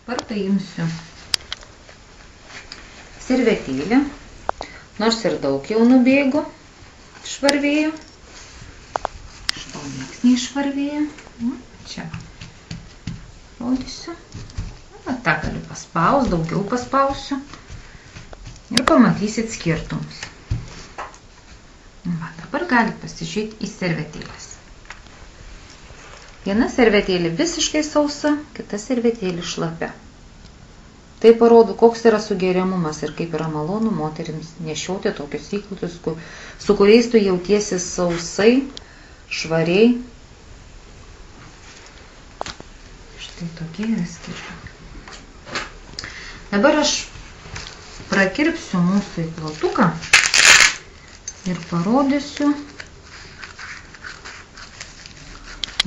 Dabar paimsiu servetėlę, nors ir daug jau nubėgo, švarvėjo. Šito nieks neišvarvėjo. Čia rodysiu. Ta galiu paspausti, daugiau paspausiu. Ir pamatysit skirtumus. Va, dabar galite pasižiūrėti į servetėlės. Viena servetėlė visiškai sausa, kita servetėlė šlapia. Tai parodo, koks yra sugeriamumas ir kaip yra malonu moterims nešioti tokius įklotus, su kuriais tu jautiesi sausai, švariai. Štai tokie yra skirtumai. Dabar aš prakirpsiu mūsų įklotuką ir parodysiu,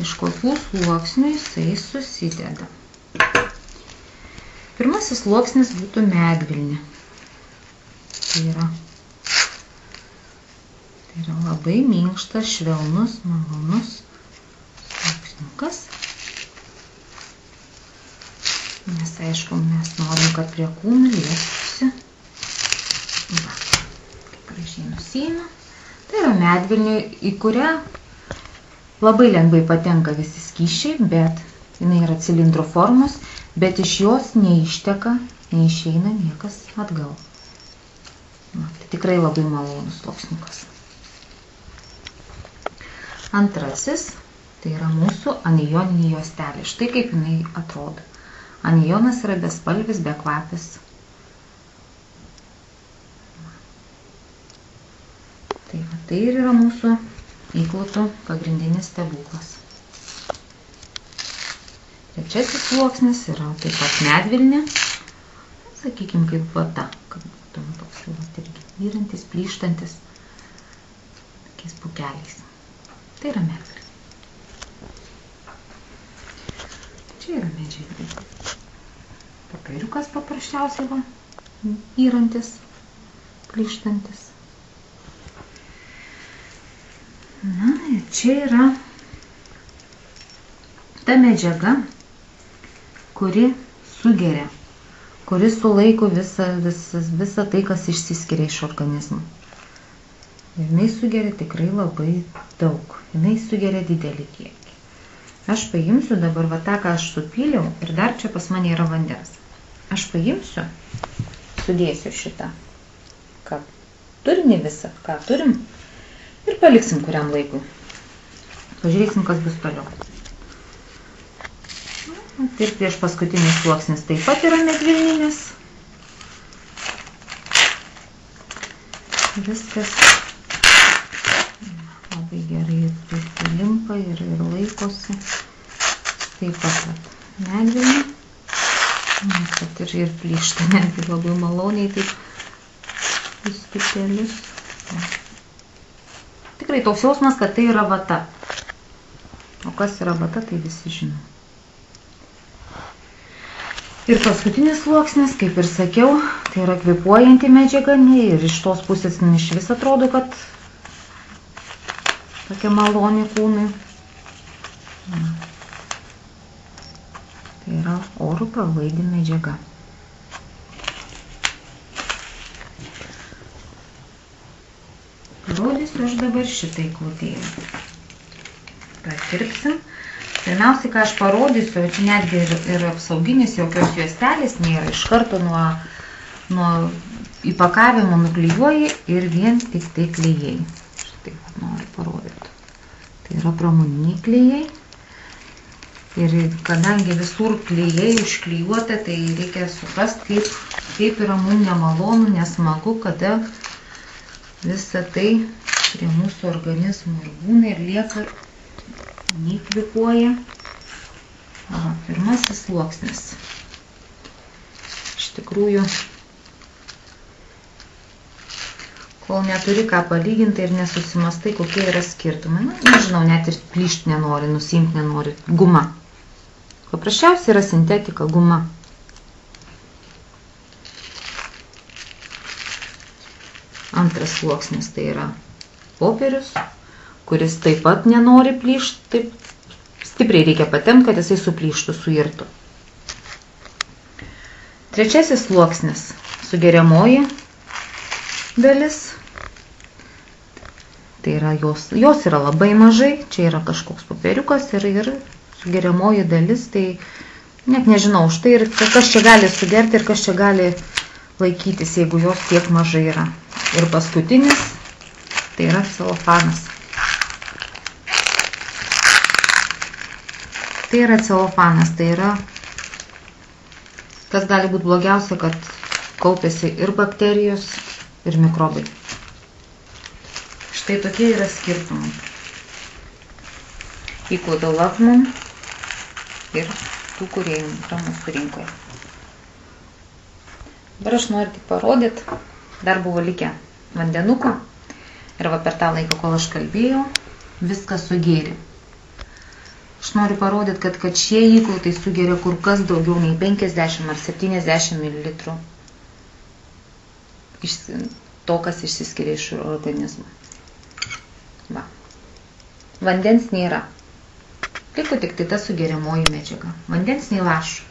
iš kokių sluoksnių jisai susideda. Pirmasis sluoksnis būtų medvilnė. Tai yra labai minkštas, švelnus, malonus sluoksniukas. Nes, aišku, mes norim, kad prie kūnų liestųsi. Va, kaip gražiai nusiėmė. Tai yra medvilnė, į kurią labai lengvai patenka visi skysčiai, bet jinai yra cilindro formos, bet iš jos neišteka, neišeina niekas atgal. Va, tai tikrai labai malonus sluoksniukas. Antrasis, tai yra mūsų anijoninė juostelė. Štai kaip jinai atrodo. Anijonas yra bespalvis, bekvapis. Tai ir yra mūsų įklotų pagrindinis stebuklas. Trečiasis sluoksnis yra taip pat medvilnė, sakykime, kaip vata, kad būtum toks irgi vyrantis, plyštantis, tokiais pūkeliais. Tai yra medvilnė. Čia yra medžiaga. Popieriukas paprasčiausiai va, vyrantis, plyštantis. Na, ir čia yra ta medžiaga, kuri sugeria, kuri sulaiko visą tai, kas išsiskiria iš organizmo. Ir jinai sugeria tikrai labai daug. Jinai sugeria didelį kiekį. Aš paimsiu dabar va tą, ką aš supyliau, ir dar čia pas mane yra vandens. Aš paimsiu, sudėsiu šitą, ką turinį visą, ką turim, ir paliksim kuriam laikui. Pažiūrėsim, kas bus toliau. Ir prieš paskutinis sluoksnis taip pat yra medvilninis. Viskas labai gerai limpa ir laikosi. Taip pat medvilnė. Nes kad ir plyšta netgi labai maloniai taip į skutelius. Tikrai toks jausmas, kad tai yra vata. O kas yra vata, tai visi žino. Ir paskutinis sluoksnis, kaip ir sakiau, tai yra kvėpuojanti medžiaga, ir iš tos pusės iš vis atrodo, kad tokia maloni kūnai. Tai yra oro pralaidi medžiaga. Parodysiu aš dabar šitai klotėlį. Prakirpsim. Pirmiausiai, ką aš parodysiu, čia netgi ir apsauginis, jokios juostelės nėra, iš karto nuo įpakavimo nuklijuoji ir vien tik tai klijai. Štai noriu parodyti. Tai yra pramoniniai klijai. Ir kadangi visur klijai užklijuota, tai reikia suprasti, kaip yra mums nemalonu, nesmagu, kada visa tai prie mūsų organizmo ir būna ir lieka nekvėpuoja. Pirmasis sluoksnis. Iš tikrųjų, kol neturi ką palyginti ir nesusimastai, kokie yra skirtumai. Nežinau, net ir plyšti nenori, nusimti nenori. Guma. Paprasčiausiai yra sintetika, guma. Antras sluoksnis tai yra popierius, kuris taip pat nenori plyšti, taip stipriai reikia patempti, kad jisai suplyštų, suirtų. Trečiasis sluoksnis – sugeriamoji dalis. Tai yra jos yra labai mažai, čia yra kažkoks popieriukas ir sugeriamoji dalis, tai net nežinau, štai ir kas čia gali sugerti ir kas čia gali laikytis, jeigu jos tiek mažai yra. Ir paskutinis, tai yra celofanas. Tai yra celofanas, tai yra, kas gali būti blogiausia, kad kaupiasi ir bakterijos, ir mikrobai. Štai tokie yra skirtumai. Equal the love mum ir tų, kurie yra mūsų rinkoje. Dabar aš noriu tik parodyti, dar buvo likę vandenuko ir va per tą laiką, kol aš kalbėjau, viską sugėrė. Aš noriu parodyti, kad šie įkautai sugeria kur kas daugiau nei 50 ar 70 ml to, kas išsiskiria iš organizmo. Va. Vandens nėra. Liko tik tai ta sugeriamoji medžiaga. Vandens nei lašų.